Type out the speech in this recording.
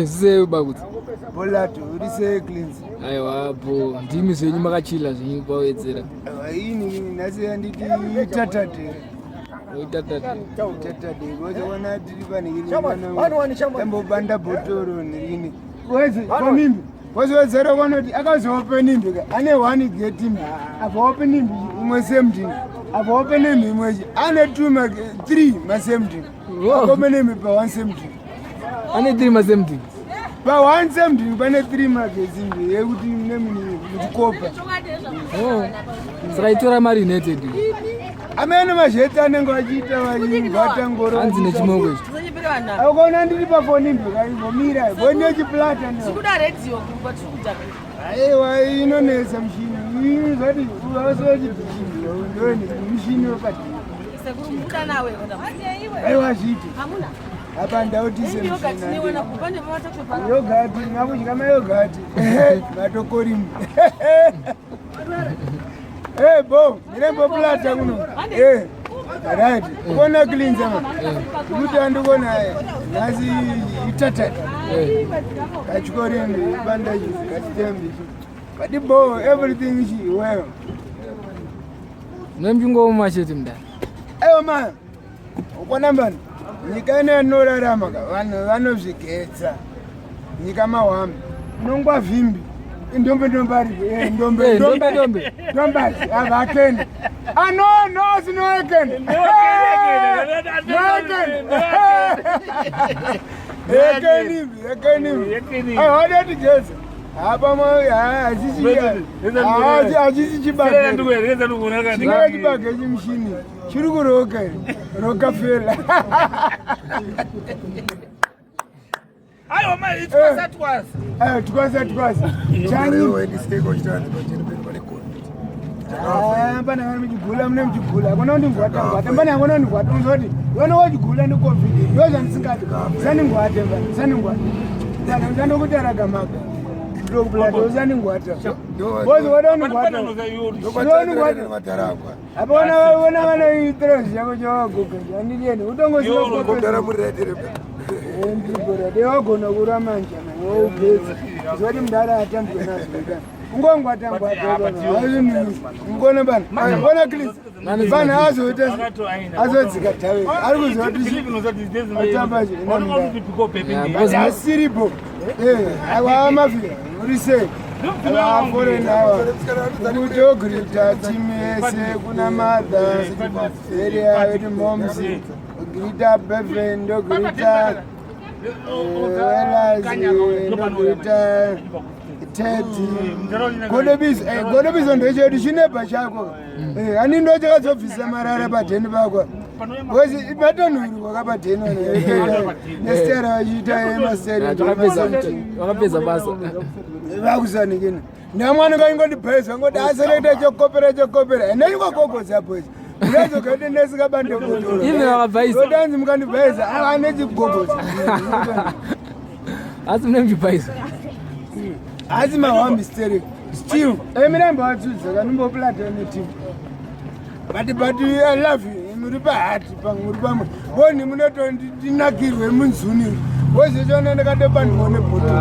Sei bakuti. Bolato, urise cleans. Aiwa po, ndimi zvenyu makachila zvenyu pawedzera. Ini nasi anditi tatate. Oitatata. Tatate, ngoja wana tiri pane ini. Embo banda botoro nini. Wezi, kwa mimi. Wedzera wanoti akazopen imbi. Ane one get imbi. Ava open imbi umwe same thing. Ava open imbi umwe. Ane two mag 3 ma same thing. Open imbi pa one same thing. Ane 3 ma same thing. Pa one same thing pane 3 magazine yekuti nemini muchikopa. Oh. Sraitora mari united. Amene majeta anenge achita vachibata ngoro. Hanzi nechimoko ichi. Akona ndiri pa phone imbi kaivomira. Bone chiplata ne. Sikuda radio kuba tikuda. Aiwa inonesa mshini. Ini zvati uvaso chipishini. Ndoni mshini wakati. Sekurumuda nawe kodwa. Aiwa zviti. Hamuna. Apa ndautise mshini. Yogati niwona kupande mata kwepa. Yogati ngakuchika mayogati. Matokorimu. Hey bo, mirembo plata kuno. Right. Kona cleanser ma. Kuti andikona nasi itata. Kachikori bandage katembi. But bo everything is well. Nemjungo masheti mda. Eyo man. Ukona mbani. Nyika ine norarama ka vanozvigetsa. Nyika mawambi. Nongwa vimbi. Ndombe avakende. Ah no, sino ekende. Ekende. Ah, wada tigeza. Hapa ajisi chibage. Chingara chibage chimshini. Chiri kuroka. Roka fela. Ayo man, it was. Twasa. Chani wewe siko chitani pale kwa. Bana ngani mjigula mne mjigula. Kona ndi ngwata. Bana ngona ndi ngwata nzoti. Wena wajigula ndi covid. Yoza nsingati. Sani ngwate bana. Bana ndando kutaraga maka. Ndo blood ozani ngwata. Bozi wadani ngwata. Ndo ngwata mataragwa. Abona wana itresi yako chawagoka. Ndiyeni utongozira kudara muredere. Ndibora deogona kuramanja nawo ugezi zvoti mudara atambwe nazvika ungongwata ngona bana ngona clean bana azodzika tawe ari kuzoti asiripo awa mafia urise aforena kuti ogrita timese kuna madha area wetu momsi grita bevendo grita ndogurita teti godobizo ndochedu chinepa chako ani ndo chakazobvisa marara padheni pakwa kozi matonhuru kwakapadheni nestera vachiita emaseri Wakapedza basa. vakusanikina namwana kaingondibheza ngoti aselekta chokopera neingokogodza bhezi unazokaite nesikabande kutoro Ivi wakabvaisa. Sodanzi mukandibheza ane chikugogodza Asi mune mchibvaisa. Asi mahwambi still emiramba watsudza kanomboplata neteam but I love you muri pahati muri pamwe boni munotondinakirwe munzuni wozechona ndakatopandwa nebhotoro